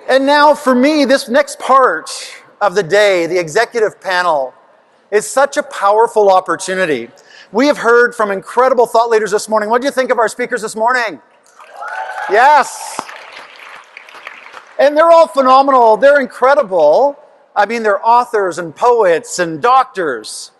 And now for me, this next part of the day, the executive panel, is such a powerful opportunity. We have heard from incredible thought leaders this morning. What do you think of our speakers this morning? Yes. And they're all phenomenal. They're incredible. I mean, they're authors and poets and doctors.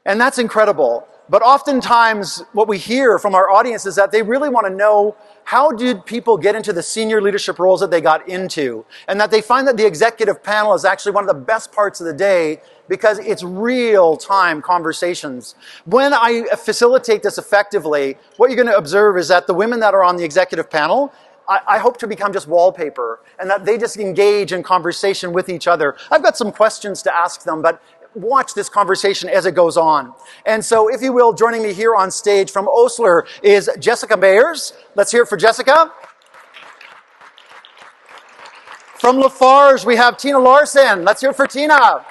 And that's incredible. But oftentimes what we hear from our audience is that they really want to know, how did people get into the senior leadership roles that they got into? And that they find that the executive panel is actually one of the best parts of the day because it's real-time conversations. When I facilitate this effectively, what you're going to observe is that the women that are on the executive panel, I hope to become just wallpaper and that they just engage in conversation with each other. I've got some questions to ask them, but watch this conversation as it goes on. And so, if you will, joining me here on stage from Osler is Jessica Mayers. Let's hear it for Jessica. From Lafarge, we have Tina Larson. Let's hear it for Tina.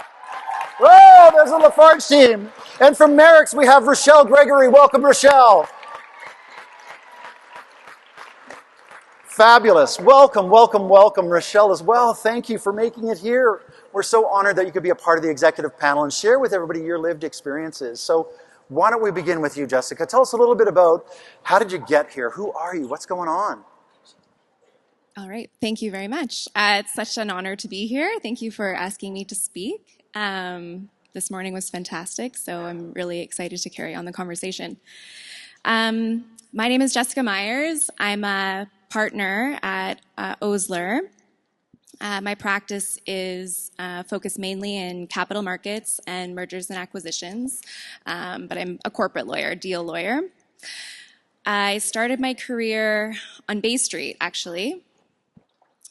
Whoa, there's the Lafarge team. And from Merix, we have Rachelle Gregory. Welcome, Rachelle. Fabulous. Welcome, welcome, welcome, Rachelle as well. Thank you for making it here. We're so honored that you could be a part of the executive panel and share with everybody your lived experiences. So why don't we begin with you, Jessica? Tell us a little bit about how did you get here? Who are you? What's going on? All right. Thank you very much. It's such an honor to be here. Thank you for asking me to speak. This morning was fantastic, so I'm really excited to carry on the conversation. My name is Jessica Myers. I'm a partner at Osler. My practice is focused mainly in capital markets and mergers and acquisitions, but I'm a corporate lawyer, deal lawyer. I started my career on Bay Street, actually.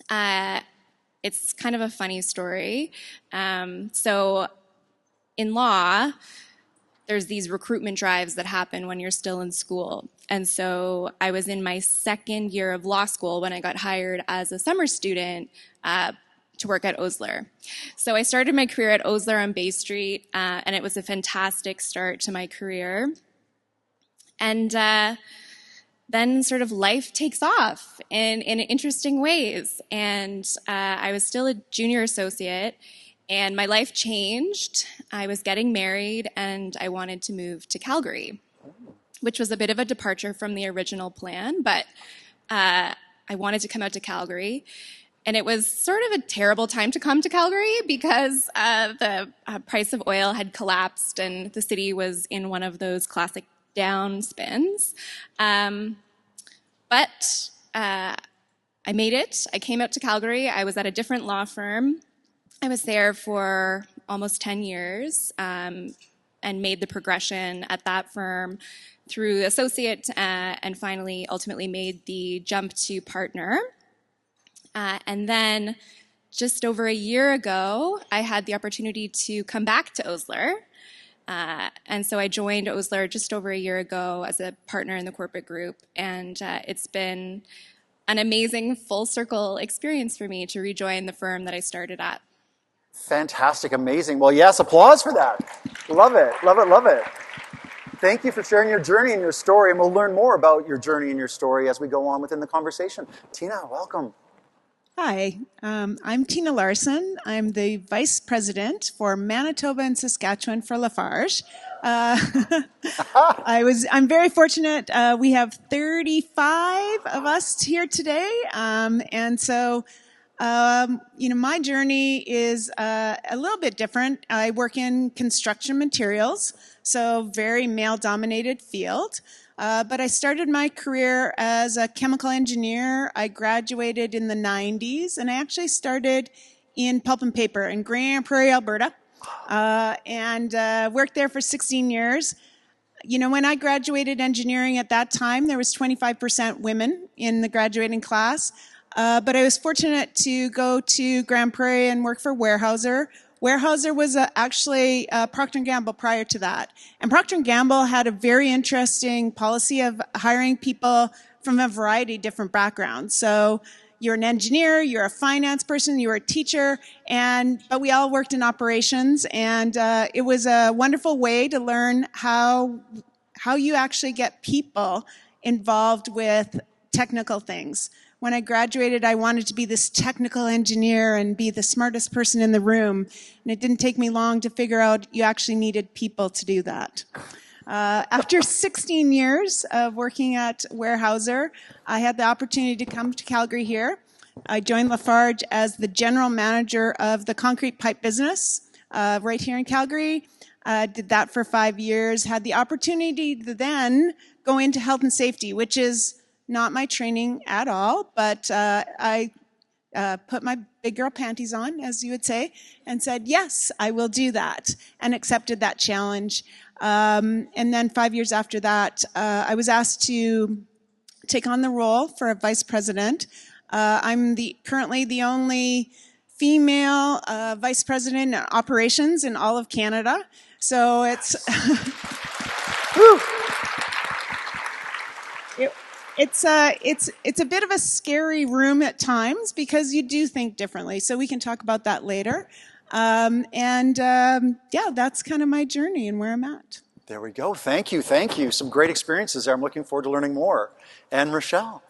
It's kind of a funny story. So in law, there's these recruitment drives that happen when you're still in school. And so I was in my second year of law school when I got hired as a summer student to work at Osler. So I started my career at Osler on Bay Street, and it was a fantastic start to my career. And then sort of life takes off in interesting ways. And I was still a junior associate, and my life changed. I was getting married, and I wanted to move to Calgary, which was a bit of a departure from the original plan, but I wanted to come out to Calgary. And it was sort of a terrible time to come to Calgary because the price of oil had collapsed, and the city was in one of those classic down spins. But I made it. I came out to Calgary. I was at a different law firm. I was there for almost 10 years and made the progression at that firm through associate and finally ultimately made the jump to partner. And then just over a year ago, I had the opportunity to come back to Osler. And so I joined Osler just over a year ago as a partner in the corporate group. And it's been an amazing full circle experience for me to rejoin the firm that I started at. Fantastic, amazing. Well, yes, applause for that. Love it, love it, love it. Thank you for sharing your journey and your story, and we'll learn more about your journey and your story as we go on within the conversation. Tina, welcome. Hi, I'm Tina Larson. I'm the Vice President for Manitoba and Saskatchewan for Lafarge. I'm very fortunate. We have 35 of us here today, and so my journey is a little bit different. I work in construction materials, so very male-dominated field. But I started my career as a chemical engineer. I graduated in the 90s, and I actually started in pulp and paper in Grand Prairie, Alberta, and worked there for 16 years. You know, when I graduated engineering at that time, there was 25% women in the graduating class. But I was fortunate to go to Grand Prairie and work for Weyerhaeuser. Weyerhaeuser was actually Procter & Gamble prior to that. And Procter & Gamble had a very interesting policy of hiring people from a variety of different backgrounds. So you're an engineer, you're a finance person, you're a teacher, but we all worked in operations. And it was a wonderful way to learn how you actually get people involved with technical things. when I graduated, I wanted to be this technical engineer and be the smartest person in the room. And it didn't take me long to figure out you actually needed people to do that. After 16 years of working at Weyerhaeuser, I had the opportunity to come to Calgary here. I joined Lafarge as the general manager of the concrete pipe business right here in Calgary. Did that for 5 years, had the opportunity to then go into health and safety, which is not my training at all, but I put my big girl panties on, as you would say, and said, yes, I will do that, and accepted that challenge. And then 5 years after that, I was asked to take on the role for a vice president. I'm currently the only female vice president in operations in all of Canada. So it's it's a bit of a scary room at times because you do think differently. So we can talk about that later. Yeah, that's kind of my journey and where I'm at. There we go. Thank you. Thank you. Some great experiences there. I'm looking forward to learning more. And Rachelle.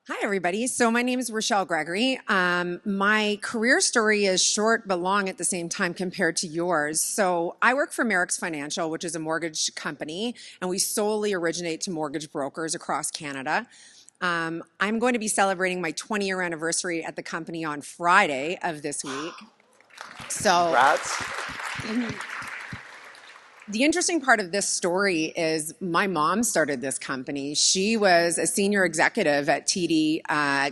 Hi, everybody. So my name is Rachelle Gregory. My career story is short but long at the same time compared to yours. So I work for Merix Financial, which is a mortgage company, and we solely originate to mortgage brokers across Canada. I'm going to be celebrating my 20-year anniversary at the company on Friday of this week. So, Congrats. The interesting part of this story is my mom started this company. She was a senior executive at TD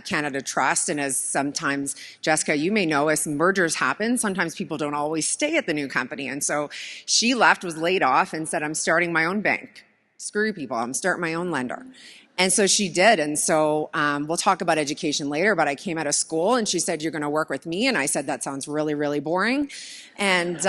Canada Trust, and as sometimes, Jessica, you may know, as mergers happen, sometimes people don't always stay at the new company. And so she left, was laid off, and said, I'm starting my own bank. Screw you people, I'm starting my own lender. And so she did. And so we'll talk about education later, but I came out of school and she said, you're going to work with me. And I said, that sounds really, really boring. And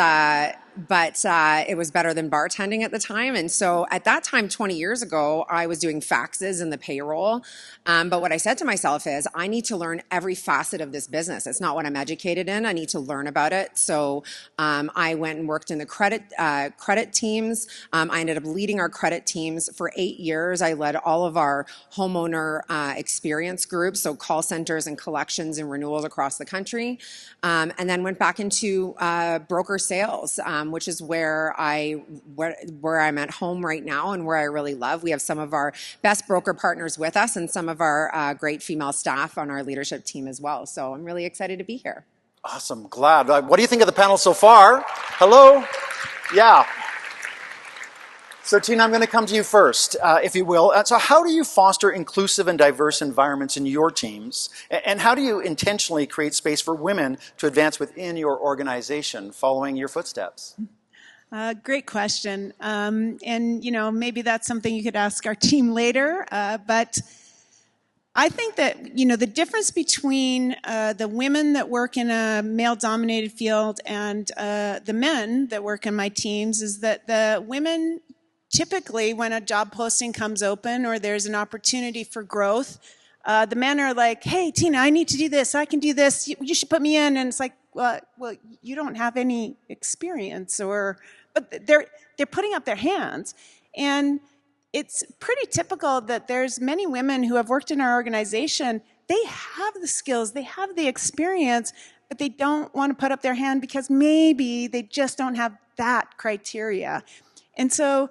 but it was better than bartending at the time. And so at that time, 20 years ago, I was doing faxes and the payroll. But what I said to myself is, I need to learn every facet of this business. It's not what I'm educated in. I need to learn about it. So I went and worked in the credit teams. I ended up leading our credit teams for 8 years. I led all of our homeowner experience groups, so call centers and collections and renewals across the country. And then went back into broker sales, which is where I'm at home right now and where I really love. We have some of our best broker partners with us and some of our great female staff on our leadership team as well. So I'm really excited to be here. Awesome. Glad. What do you think of the panel so far? Hello? Yeah. So Tina, I'm going to come to you first, if you will. So how do you foster inclusive and diverse environments in your teams? And how do you intentionally create space for women to advance within your organization following your footsteps? Great question. And, you know, maybe that's something you could ask our team later. But I think that, you know, the difference between the women that work in a male-dominated field and the men that work in my teams is that the women typically, when a job posting comes open or there's an opportunity for growth, the men are like, hey, Tina, I need to do this. I can do this. You should put me in. And it's like, well, you don't have any experience. But they're putting up their hands. And it's pretty typical that there's many women who have worked in our organization. They have the skills. They have the experience. But they don't want to put up their hand because maybe they just don't have that criteria. And so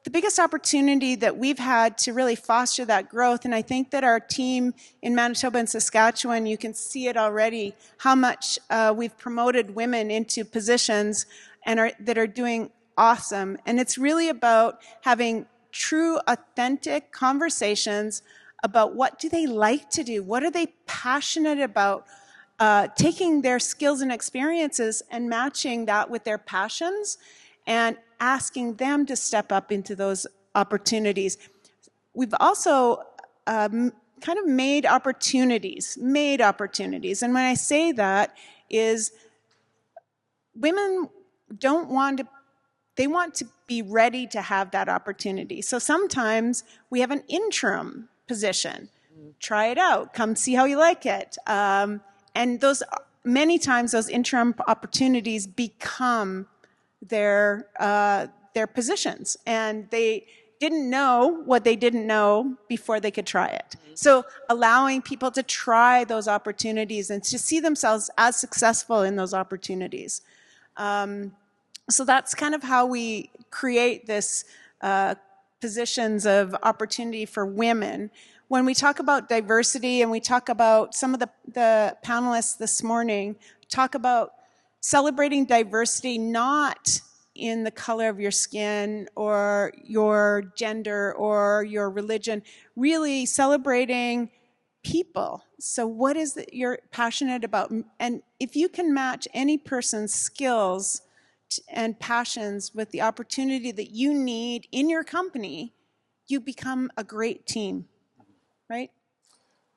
the biggest opportunity that we've had to really foster that growth, and I think that our team in Manitoba and Saskatchewan, you can see it already, how much we've promoted women into positions that are doing awesome. And it's really about having true, authentic conversations about what do they like to do, what are they passionate about, taking their skills and experiences and matching that with their passions and asking them to step up into those opportunities. We've also kind of made opportunities. And when I say that is women they want to be ready to have that opportunity. So sometimes we have an interim position. Try it out, come see how you like it. And many times those interim opportunities become their positions, and didn't know what they didn't know before they could try it. So allowing people to try those opportunities and to see themselves as successful in those opportunities. So that's kind of how we create this positions of opportunity for women. When we talk about diversity, and we talk about some of the panelists this morning talk about celebrating diversity not in the color of your skin or your gender or your religion, really celebrating people. So what is it you're passionate about? And if you can match any person's skills and passions with the opportunity that you need in your company, you become a great team, right?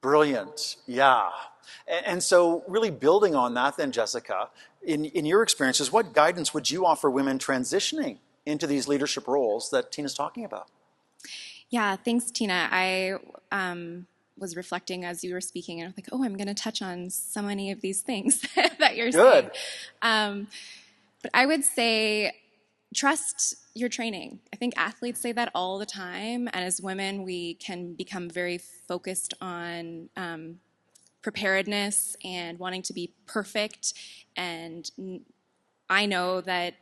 Brilliant, yeah. And so really building on that then, Jessica, in your experiences, what guidance would you offer women transitioning into these leadership roles that Tina's talking about? Yeah, thanks, Tina. I was reflecting as you were speaking, and I was like, oh, I'm going to touch on so many of these things that you're saying. But I would say trust your training. I think athletes say that all the time, and as women, we can become very focused on preparedness and wanting to be perfect. And I know that,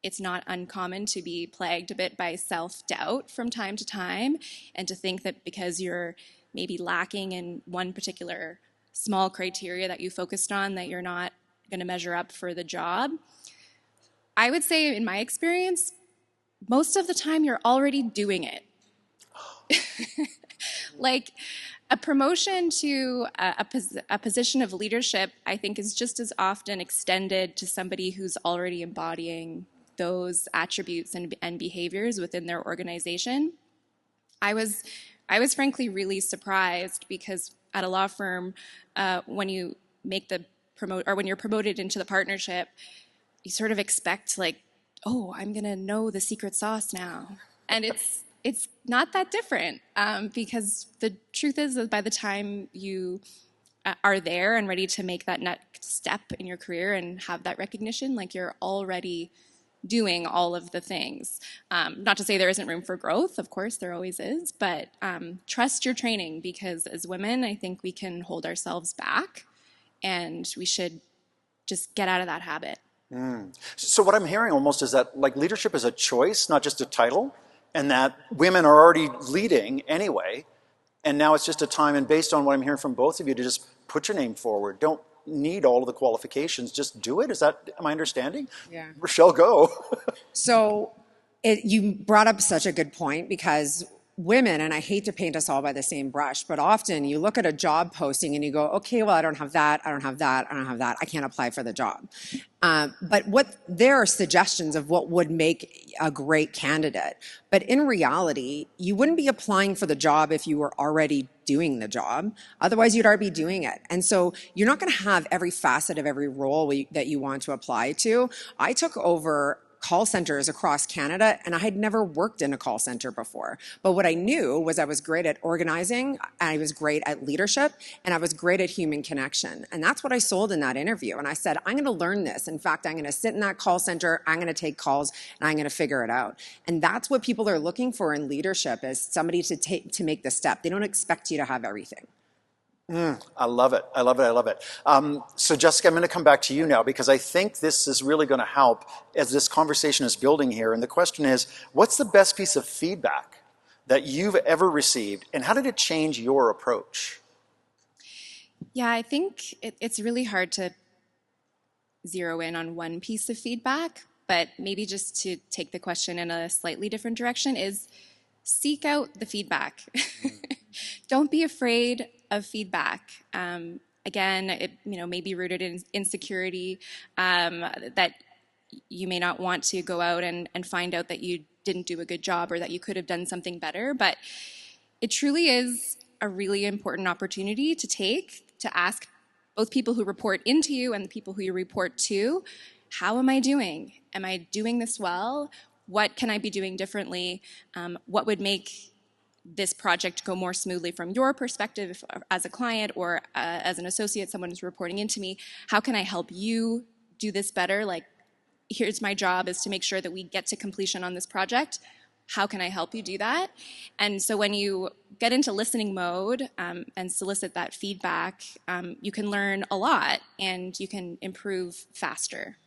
it's not uncommon to be plagued a bit by self-doubt from time to time, and to think that because you're maybe lacking in one particular small criteria that you focused on, that you're not going to measure up for the job. I would say, in my experience, most of the time you're already doing it. Like, a promotion to a position of leadership, I think, is just as often extended to somebody who's already embodying those attributes and behaviors within their organization. I was frankly really surprised, because at a law firm, when you make the when you're promoted into the partnership, you sort of expect, like, oh, I'm gonna know the secret sauce now, and it's not that different, because the truth is that by the time you are there and ready to make that next step in your career and have that recognition, like, you're already doing all of the things. Not to say there isn't room for growth, of course there always is, but trust your training, because as women, I think we can hold ourselves back, and we should just get out of that habit. So what I'm hearing almost is that, like, leadership is a choice, not just a title, and that women are already leading anyway, and now it's just a time, and based on what I'm hearing from both of you, to just put your name forward. Don't need all of the qualifications, just do it. Am I understanding? Yeah. Rachelle, go. So you brought up such a good point, because women, and I hate to paint us all by the same brush, but often you look at a job posting and you go, okay, well, I don't have that, I don't have that, I don't have that, I can't apply for the job. But there are suggestions of what would make a great candidate. But in reality, you wouldn't be applying for the job if you were already doing the job. Otherwise, you'd already be doing it. And so you're not going to have every facet of every role that you want to apply to. I took over call centers across Canada, and I had never worked in a call center before. But what I knew was I was great at organizing, I was great at leadership, and I was great at human connection. And that's what I sold in that interview. And I said, I'm going to learn this. In fact, I'm going to sit in that call center, I'm going to take calls, and I'm going to figure it out. And that's what people are looking for in leadership, is somebody to make the step. They don't expect you to have everything. I love it. I love it. I love it. So Jessica, I'm going to come back to you now, because I think this is really going to help as this conversation is building here. And the question is, what's the best piece of feedback that you've ever received, and how did it change your approach? Yeah, I think it's really hard to zero in on one piece of feedback, but maybe just to take the question in a slightly different direction is seek out the feedback. Don't be afraid of feedback. Again, it may be rooted in insecurity, that you may not want to go out and find out that you didn't do a good job or that you could have done something better. But it truly is a really important opportunity to take, to ask both people who report into you and the people who you report to, how am I doing? Am I doing this well? What can I be doing differently? What would make this project go more smoothly from your perspective as a client or as an associate, someone who's reporting into me? How can I help you do this better? Like, here's my job, is to make sure that we get to completion on this project. how can I help you do that? And so when you get into listening mode and solicit that feedback, you can learn a lot and you can improve faster.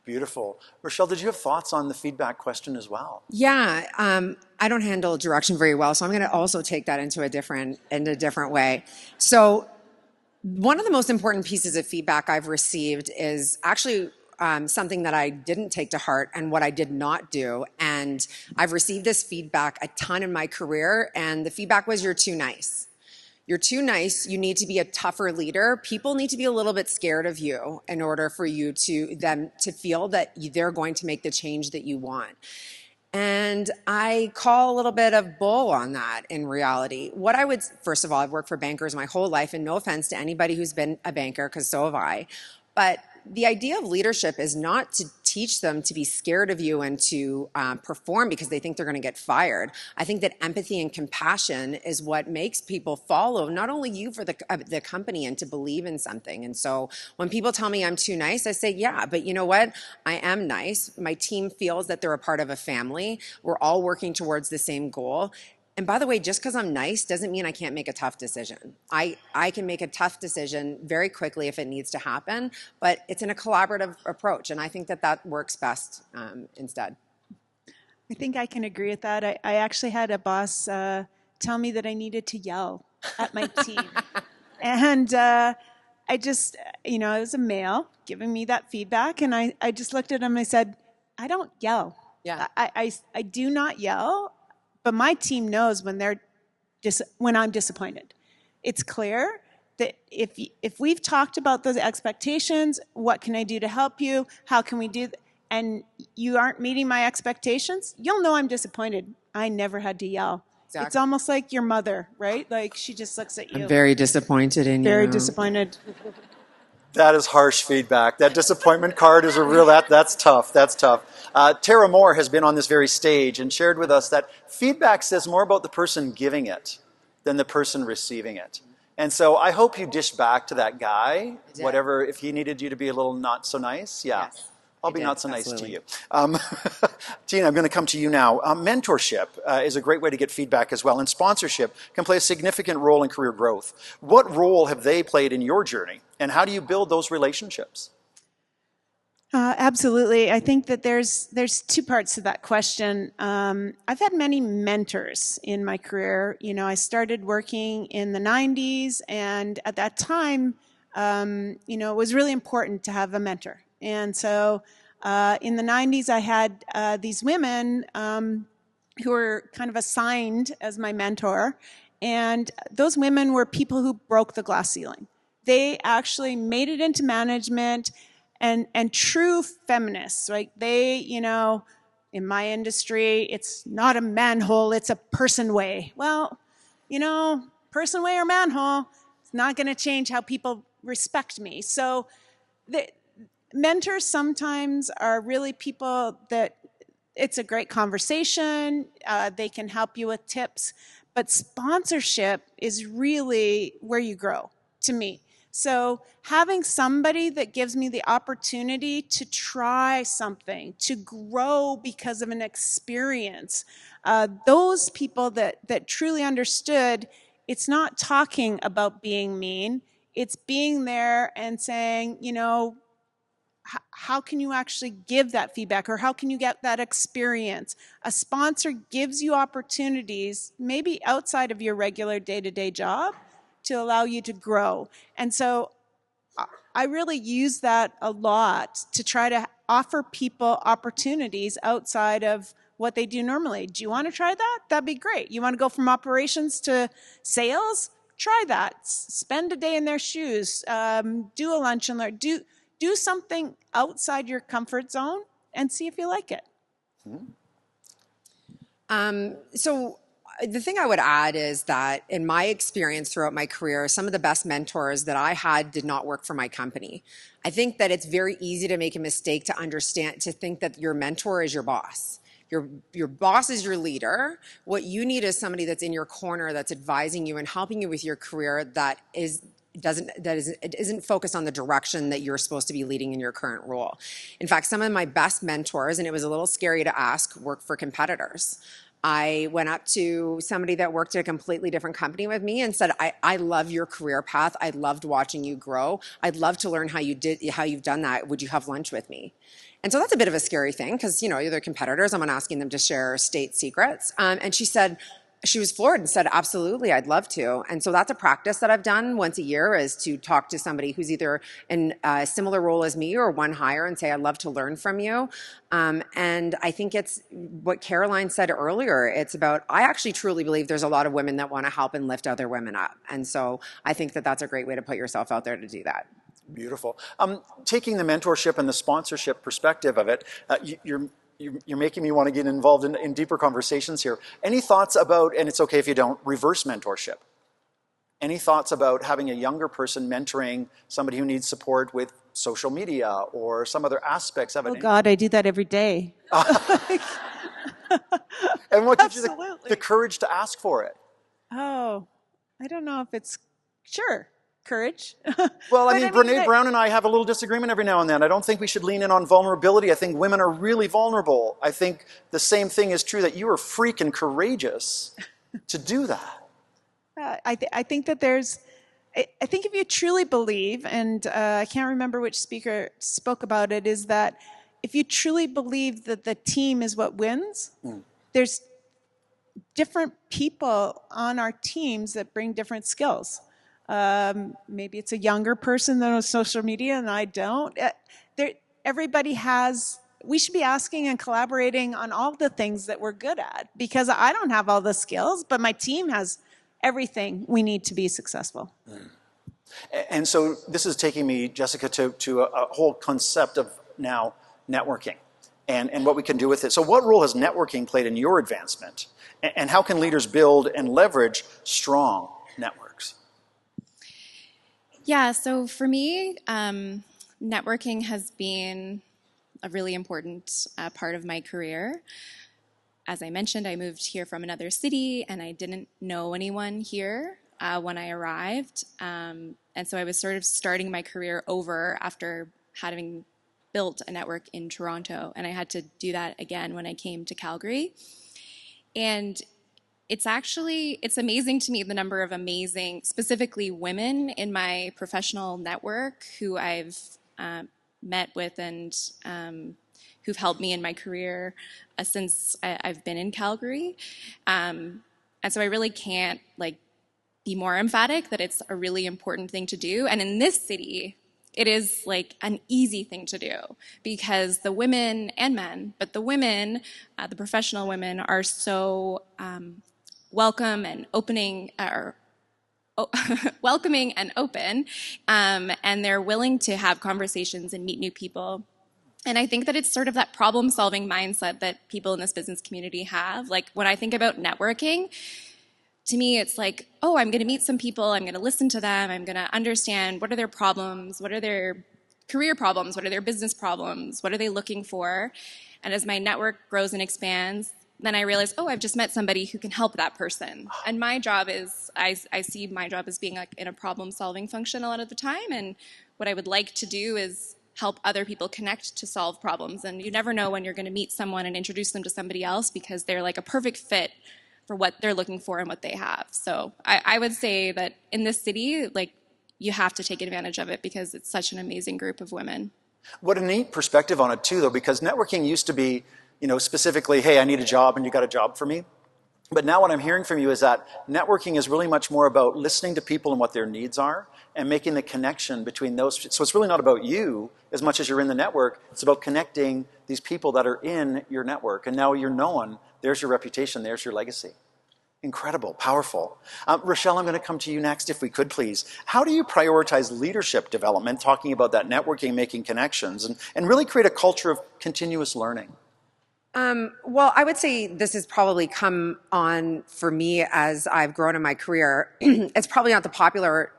Beautiful. Rachelle, did you have thoughts on the feedback question as well? Yeah, I don't handle direction very well, so I'm going to also take that into a different way. So one of the most important pieces of feedback I've received is actually something that I didn't take to heart and what I did not do. And I've received this feedback a ton in my career, and the feedback was, you're too nice. You're too nice. You need to be a tougher leader. People need to be a little bit scared of you in order for them to feel that they're going to make the change that you want. And I call a little bit of bull on that in reality. First of all, I've worked for bankers my whole life, and no offense to anybody who's been a banker, because so have I. But the idea of leadership is not to teach them to be scared of you and to perform because they think they're going to get fired. I think that empathy and compassion is what makes people follow not only you for the company and to believe in something. And so when people tell me I'm too nice, I say, yeah, but you know what? I am nice. My team feels that they're a part of a family. We're all working towards the same goal. And by the way, just because I'm nice doesn't mean I can't make a tough decision. I can make a tough decision very quickly if it needs to happen, but it's in a collaborative approach, and I think that works best instead. I think I can agree with that. I actually had a boss tell me that I needed to yell at my team. And I just, it was a male giving me that feedback, and I just looked at him and I said, I don't yell. Yeah. I do not yell. But my team knows when I'm disappointed. It's clear that if we've talked about those expectations, what can I do to help you? How can we do and you aren't meeting my expectations, you'll know I'm disappointed. I never had to yell. Exactly. It's almost like your mother, right? Like she just looks at you. I'm very disappointed in you. Very disappointed. That is harsh feedback. That disappointment card is that's tough. That's tough. Tara Moore has been on this very stage and shared with us that feedback says more about the person giving it than the person receiving it. And so I hope you dish back to that guy, whatever, if he needed you to be a little not so nice. Yeah. Yes. I'll be not so nice to you. Tina, I'm going to come to you now. Mentorship is a great way to get feedback as well, and sponsorship can play a significant role in career growth. What role have they played in your journey, and how do you build those relationships? Absolutely. I think that there's two parts to that question. I've had many mentors in my career. I started working in the 90s, and at that time, it was really important to have a mentor. And so in the 90s, I had these women who were kind of assigned as my mentor. And those women were people who broke the glass ceiling. They actually made it into management and true feminists, right? They, in my industry, it's not a manhole, it's a person way. Well, person way or manhole, it's not going to change how people respect me. So mentors sometimes are really people that it's a great conversation. They can help you with tips. But sponsorship is really where you grow, to me. So having somebody that gives me the opportunity to try something, to grow because of an experience, those people that truly understood, it's not talking about being mean. It's being there and saying, how can you actually give that feedback, or how can you get that experience? A sponsor gives you opportunities, maybe outside of your regular day-to-day job, to allow you to grow. And so I really use that a lot to try to offer people opportunities outside of what they do normally. Do you want to try that? That'd be great. You want to go from operations to sales? Try that. Spend a day in their shoes. Do a lunch and learn. Do something outside your comfort zone and see if you like it. So the thing I would add is that in my experience throughout my career, some of the best mentors that I had did not work for my company. I think that it's very easy to make a mistake to think that your mentor is your boss. Your boss is your leader. What you need is somebody that's in your corner, that's advising you and helping you with your career, that is it isn't focused on the direction that you're supposed to be leading in your current role. In fact, some of my best mentors, and it was a little scary to ask, work for competitors. I went up to somebody that worked at a completely different company with me and said, I love your career path. I loved watching you grow. I'd love to learn how you've done that. Would you have lunch with me? And so that's a bit of a scary thing because, they're competitors. I'm not asking them to share state secrets. And she was floored and said, absolutely, I'd love to. And so that's a practice that I've done once a year, is to talk to somebody who's either in a similar role as me or one higher and say, I'd love to learn from you. And I think it's what Caroline said earlier. It's about, I actually truly believe there's a lot of women that want to help and lift other women up. And so I think that that's a great way to put yourself out there to do that. Beautiful. Taking the mentorship and the sponsorship perspective of it, you're making me want to get involved in deeper conversations here. Any thoughts about, and it's okay if you don't, reverse mentorship? Any thoughts about having a younger person mentoring somebody who needs support with social media or some other aspects of it? Oh God, I do that every day. And what gives you the courage to ask for it? Oh, I don't know if it's, sure. Courage. Well, Brene Brown and I have a little disagreement every now and then. I don't think we should lean in on vulnerability. I think women are really vulnerable. I think the same thing is true, that you are freaking courageous to do that. I think that I think if you truly believe, and I can't remember which speaker spoke about it, is that if you truly believe that the team is what wins, there's different people on our teams that bring different skills. Maybe it's a younger person that knows social media and I don't. We should be asking and collaborating on all the things that we're good at, because I don't have all the skills, but my team has everything we need to be successful. And so this is taking me, Jessica, to a whole concept of now networking and what we can do with it. So what role has networking played in your advancement? And how can leaders build and leverage strong networks? Yeah, so for me, networking has been a really important part of my career. As I mentioned, I moved here from another city and I didn't know anyone here when I arrived. And so I was sort of starting my career over after having built a network in Toronto. And I had to do that again when I came to Calgary. And it's amazing to me the number of amazing, specifically women in my professional network who I've met with and who've helped me in my career since I've been in Calgary. And so I really can't be more emphatic that it's a really important thing to do. And in this city, it is an easy thing to do because the women and men, but the women, the professional women, are so welcome and welcoming and open, and they're willing to have conversations and meet new people. And I think that it's sort of that problem-solving mindset that people in this business community have. When I think about networking, to me, it's I'm going to meet some people, I'm going to listen to them, I'm going to understand what are their problems, what are their career problems, what are their business problems, what are they looking for. And as my network grows and expands, then I realize, I've just met somebody who can help that person. And my job is, I see my job as being in a problem-solving function a lot of the time. And what I would like to do is help other people connect to solve problems. And you never know when you're going to meet someone and introduce them to somebody else because they're a perfect fit for what they're looking for and what they have. So I would say that in this city, you have to take advantage of it because it's such an amazing group of women. What a neat perspective on it too, though, because networking used to be, specifically, hey, I need a job and you got a job for me. But now what I'm hearing from you is that networking is really much more about listening to people and what their needs are and making the connection between those. So it's really not about you as much as you're in the network. It's about connecting these people that are in your network. And now you're known. There's your reputation. There's your legacy. Incredible, powerful. Rachelle, I'm going to come to you next, if we could, please. How do you prioritize leadership development, talking about that networking, making connections, and really create a culture of continuous learning? Well, I would say this has probably come on for me as I've grown in my career. It's probably not the popular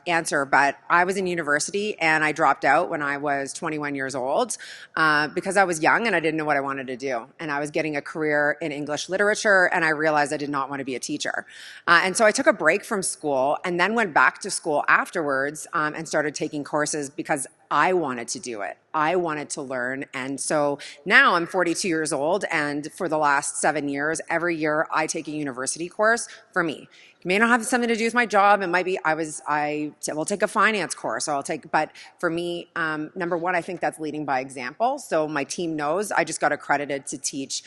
answer, but I was in university and I dropped out when I was 21 years old because I was young and I didn't know what I wanted to do. And I was getting a career in English literature and I realized I did not want to be a teacher. And so I took a break from school and then went back to school afterwards and started taking courses because I wanted to do it. I wanted to learn. And so now I'm 42 years old. And for the last 7 years, every year I take a university course for me. It may not have something to do with my job. It might be I will take a finance course. But for me, number one, I think that's leading by example. So my team knows I just got accredited to teach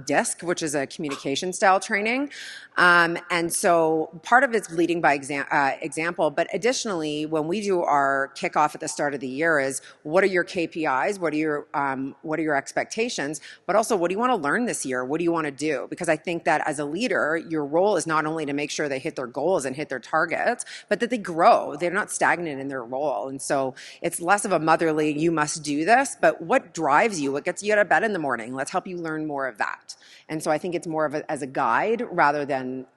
DISC, which is a communication style training. And so part of it's leading by example. But additionally, when we do our kickoff at the start of the year is what are your KPIs? What are your expectations? But also, what do you want to learn this year? What do you want to do? Because I think that as a leader, your role is not only to make sure they hit their goals and hit their targets, but that they grow. They're not stagnant in their role. And so it's less of a motherly, you must do this, but what drives you? What gets you out of bed in the morning? Let's help you learn more of that. And so I think it's more of as a guide rather than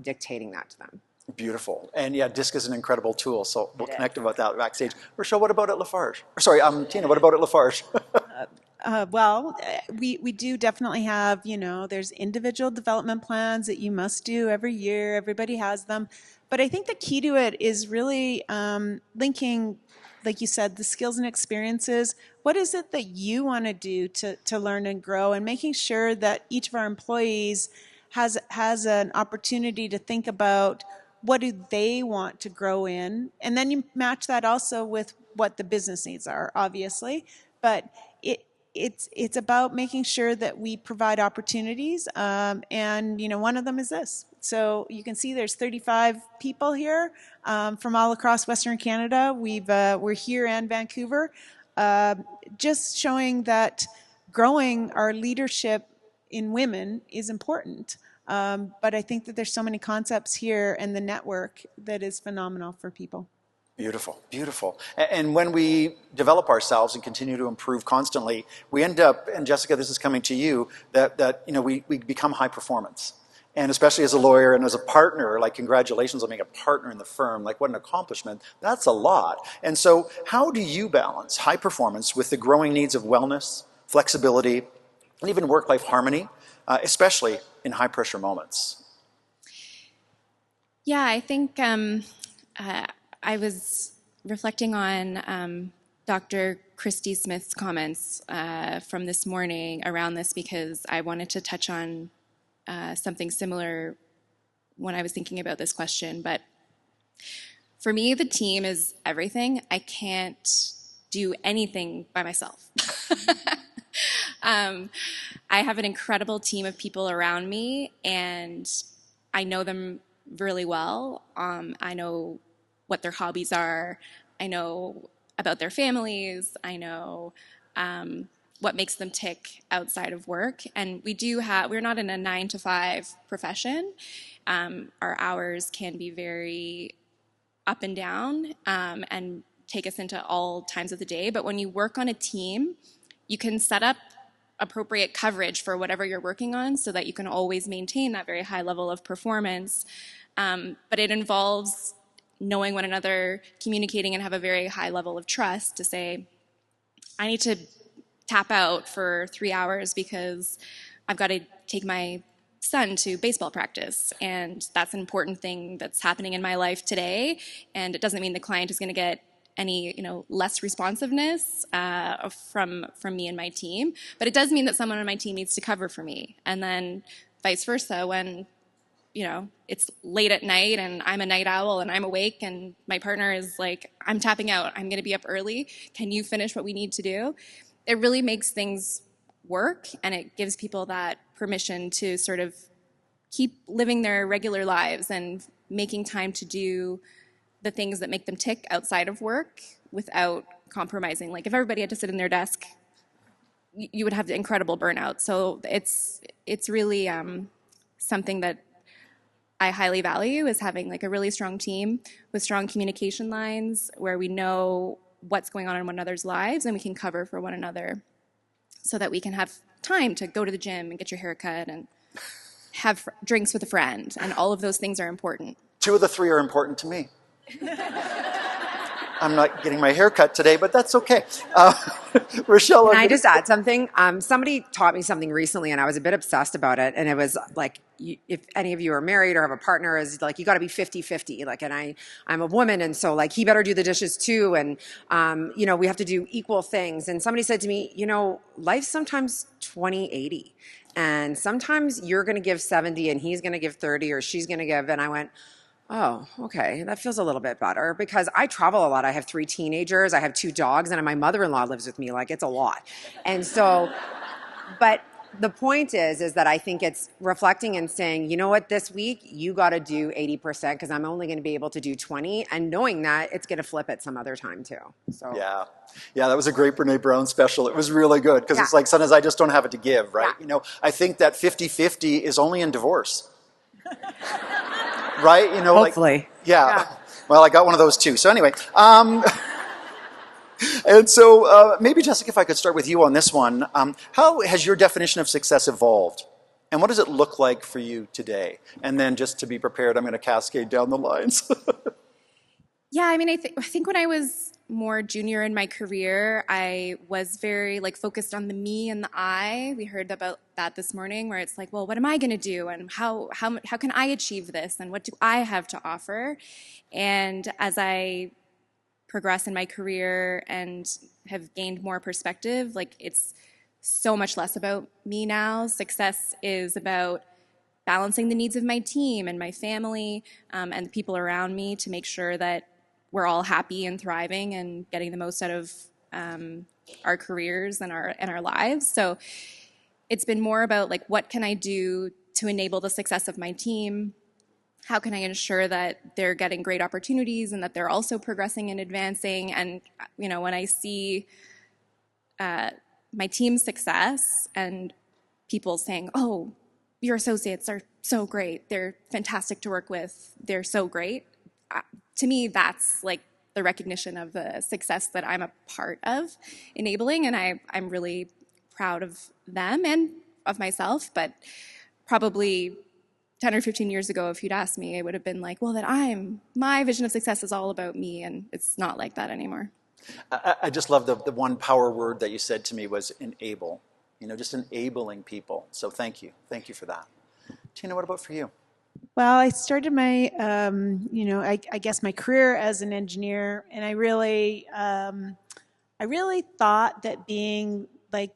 dictating that to them. Beautiful. And yeah, DISC is an incredible tool, so we'll connect about that backstage. Rachelle, what about at Lafarge? Tina, what about at Lafarge? We do definitely have, there's individual development plans that you must do every year. Everybody has them. But I think the key to it is really linking, like you said, the skills and experiences. What is it that you want to do to learn and grow, and making sure that each of our employees has an opportunity to think about what do they want to grow in, and then you match that also with what the business needs are, obviously. But it's about making sure that we provide opportunities, and one of them is this. So you can see there's 35 people here from all across Western Canada. We're here and Vancouver, just showing that growing our leadership in women is important. But I think that there's so many concepts here and the network that is phenomenal for people. Beautiful, beautiful. And when we develop ourselves and continue to improve constantly, we end up, and Jessica, this is coming to you, that we become high performance. And especially as a lawyer and as a partner, like congratulations on being a partner in the firm, like what an accomplishment. That's a lot. And so how do you balance high performance with the growing needs of wellness, flexibility, and even work-life harmony, especially in high-pressure moments? Yeah, I think I was reflecting on Dr. Christy Smith's comments from this morning around this because I wanted to touch on something similar when I was thinking about this question. But for me, the team is everything. I can't do anything by myself. I have an incredible team of people around me, and I know them really well. I know what their hobbies are. I know about their families. I know what makes them tick outside of work. And we're not in a 9-to-5 profession. Our hours can be very up and down and take us into all times of the day. But when you work on a team, you can set up appropriate coverage for whatever you're working on so that you can always maintain that very high level of performance. But it involves knowing one another, communicating, and have a very high level of trust to say, I need to tap out for 3 hours because I've got to take my son to baseball practice, and that's an important thing that's happening in my life today, and it doesn't mean the client is going to get any less responsiveness from me and my team, but it does mean that someone on my team needs to cover for me, and then vice versa when it's late at night and I'm a night owl and I'm awake and my partner is like, I'm tapping out, I'm going to be up early, can you finish what we need to do? It really makes things work, and it gives people that permission to sort of keep living their regular lives and making time to do the things that make them tick outside of work without compromising. Like if everybody had to sit in their desk, you would have incredible burnout. So it's really something that I highly value, is having like a really strong team with strong communication lines where we know what's going on in one another's lives and we can cover for one another so that we can have time to go to the gym and get your hair cut and have drinks with a friend. And all of those things are important. 2 of the 3 are important to me. I'm not getting my hair cut today, but that's okay. Rachelle. Can I just add something? Somebody taught me something recently, and I was a bit obsessed about it. And it was like, if any of you are married or have a partner, is like, you got to be 50-50. Like, and I'm a woman, and so like, he better do the dishes too. And, we have to do equal things. And somebody said to me, life's sometimes 20-80. And sometimes you're going to give 70 and he's going to give 30 or she's going to give. And I went, oh, okay. That feels a little bit better because I travel a lot. I have 3 teenagers. I have 2 dogs, and my mother-in-law lives with me. Like, it's a lot. And so, but the point is that I think it's reflecting and saying, you know what, this week you got to do 80% because I'm only going to be able to do 20, and knowing that it's going to flip at some other time too. So Yeah, that was a great Brene Brown special. It was really good because it's like sometimes I just don't have it to give, right? Yeah. I think that 50-50 is only in divorce. Right? Hopefully. Yeah. Well, I got one of those too. So anyway, and so maybe Jessica, if I could start with you on this one. How has your definition of success evolved? And what does it look like for you today? And then just to be prepared, I'm going to cascade down the lines. Yeah, I mean, I think when I was more junior in my career, I was very focused on the me and the I. We heard about that this morning, where it's like, well, what am I going to do, and how can I achieve this, and what do I have to offer? And as I progress in my career and have gained more perspective, it's so much less about me now. Success is about balancing the needs of my team and my family and the people around me to make sure that we're all happy and thriving and getting the most out of our careers and our lives. So it's been more about what can I do to enable the success of my team? How can I ensure that they're getting great opportunities and that they're also progressing and advancing? And when I see my team's success and people saying, "Oh, your associates are so great. They're fantastic to work with. They're so great." To me, that's the recognition of the success that I'm a part of enabling, and I'm really proud of them and of myself. But probably 10 or 15 years ago, if you'd asked me, it would have been well, my vision of success is all about me, and it's not like that anymore. I just love the one power word that you said to me was enable. Just enabling people. So thank you for that. Tina, what about for you? Well, I started my, I guess my career as an engineer, and I really thought that being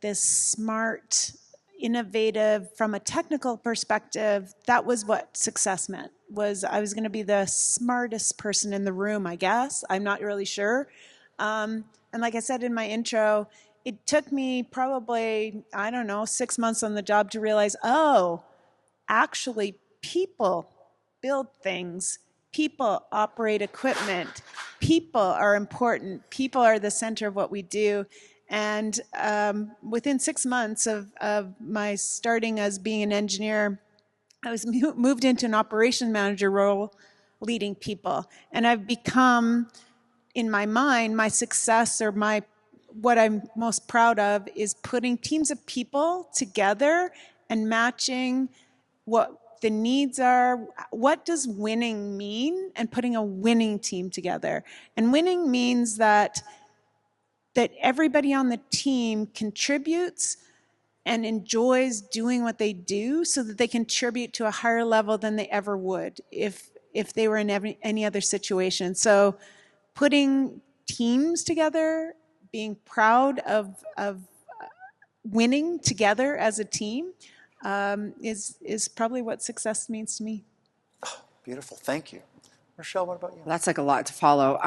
this smart, innovative, from a technical perspective, that was what success meant. I was going to be the smartest person in the room, I guess. I'm not really sure. And like I said in my intro, it took me probably, 6 months on the job to realize, actually, people build things. People operate equipment. People are important. People are the center of what we do. And within 6 months of my starting as being an engineer, I was moved into an operation manager role leading people. And I've become, in my mind, my success or what I'm most proud of is putting teams of people together and matching what the needs are. What does winning mean? And putting a winning team together. And winning means that everybody on the team contributes and enjoys doing what they do so that they contribute to a higher level than they ever would if they were in any other situation. So putting teams together, being proud of winning together as a team is probably what success means to me. Oh, beautiful. Thank you. Rachelle, what about you? That's a lot to follow.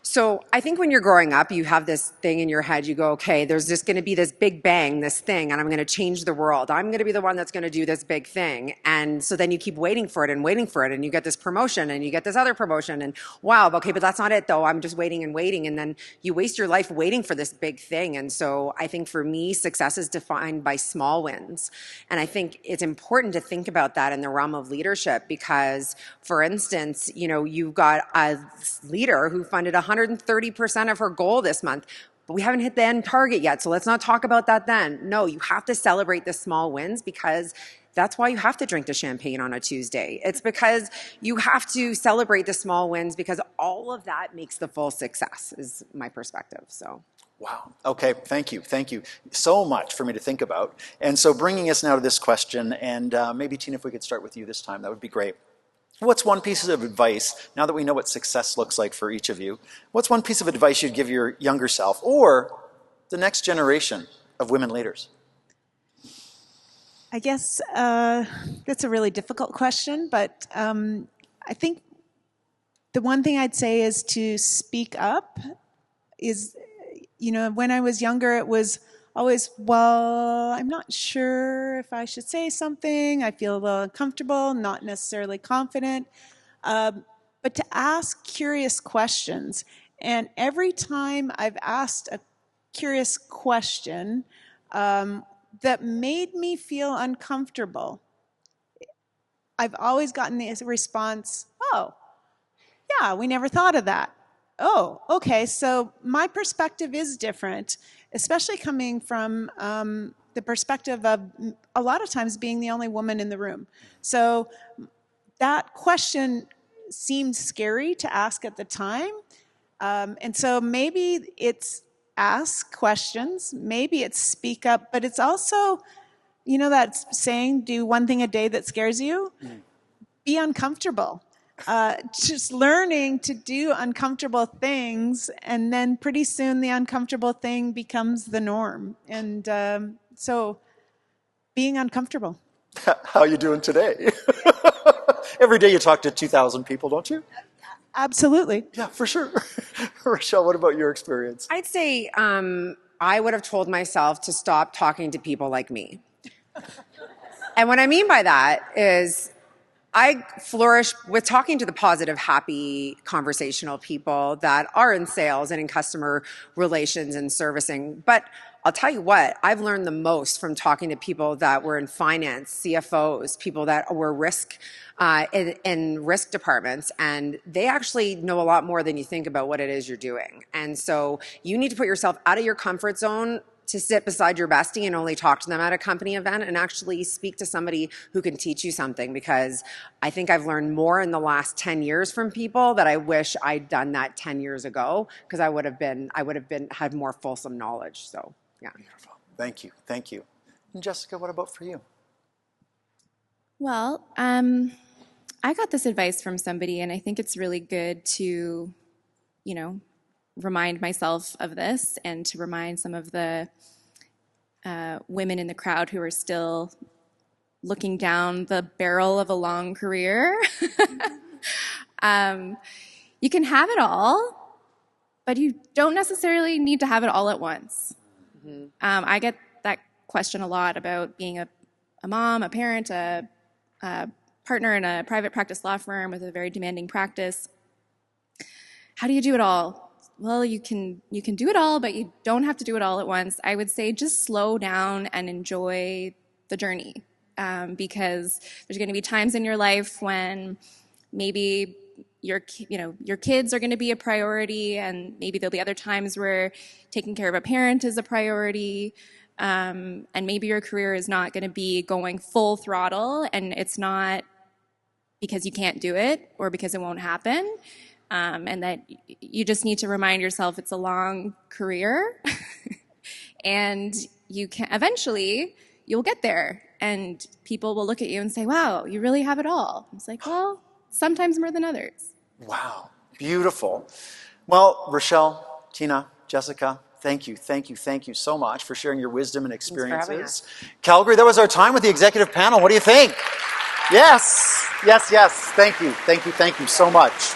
So I think when you're growing up, you have this thing in your head. You go, okay, there's just going to be this big bang, this thing, and I'm going to change the world. I'm going to be the one that's going to do this big thing. And so then you keep waiting for it, and you get this promotion, and you get this other promotion, and wow, okay, but that's not it, though. I'm just waiting, and then you waste your life waiting for this big thing. And so I think for me, success is defined by small wins. And I think it's important to think about that in the realm of leadership because, for instance, you've got a leader who funded 130% of her goal this month. but we haven't hit the end target yet, so let's not talk about that then. No, you have to celebrate the small wins, because that's why you have to drink the champagne on a Tuesday. It's because you have to celebrate the small wins, because all of that makes the full success, is my perspective. So. Wow. Okay, thank you. Thank you so much for me to think about. And so bringing us now to this question, and maybe Tina, if we could start with you this time, that would be great. What's one piece of advice, now that we know what success looks like for each of you, what's one piece of advice you'd give your younger self or the next generation of women leaders? I guess that's a really difficult question, but I think the one thing I'd say is to speak up. When I was younger, it was always, well, I'm not sure if I should say something. I feel a little uncomfortable, not necessarily confident. But to ask curious questions. And every time I've asked a curious question that made me feel uncomfortable, I've always gotten the response, oh, yeah, we never thought of that. Oh, okay, so my perspective is different, especially coming from the perspective of a lot of times being the only woman in the room. So that question seemed scary to ask at the time. And so maybe it's ask questions, maybe it's speak up, but it's also, that saying, do one thing a day that scares you. Be uncomfortable. Just learning to do uncomfortable things, and then pretty soon the uncomfortable thing becomes the norm. And so being uncomfortable. How are you doing today? Every day you talk to 2,000 people, don't you? Absolutely. Yeah, for sure. Rachelle, what about your experience? I'd say I would have told myself to stop talking to people like me. And what I mean by that is I flourish with talking to the positive, happy, conversational people that are in sales and in customer relations and servicing. But I'll tell you what, I've learned the most from talking to people that were in finance, CFOs, people that were risk in risk departments, and they actually know a lot more than you think about what it is you're doing. And so you need to put yourself out of your comfort zone to sit beside your bestie and only talk to them at a company event, and actually speak to somebody who can teach you something, because I think I've learned more in the last 10 years from people that I wish I'd done that 10 years ago, because I would have had more fulsome knowledge. So, yeah. Wonderful. Thank you. Thank you. And Jessica, what about for you? Well, I got this advice from somebody, and I think it's really good to, remind myself of this, and to remind some of the women in the crowd who are still looking down the barrel of a long career. You can have it all, but you don't necessarily need to have it all at once. Mm-hmm. I get that question a lot about being a mom, a parent, a partner in a private practice law firm with a very demanding practice. How do you do it all? Well, you can do it all, but you don't have to do it all at once. I would say just slow down and enjoy the journey, because there's going to be times in your life when maybe your kids are going to be a priority, and maybe there'll be other times where taking care of a parent is a priority, and maybe your career is not going to be going full throttle, and it's not because you can't do it or because it won't happen. And that you just need to remind yourself it's a long career, and eventually you'll get there, and people will look at you and say, wow, you really have it all. It's like, well, sometimes more than others. Wow, beautiful. Well, Rachelle, Tina, Jessica, thank you so much for sharing your wisdom and experiences. Calgary, that was our time with the executive panel. What do you think? Yes. Thank you so much.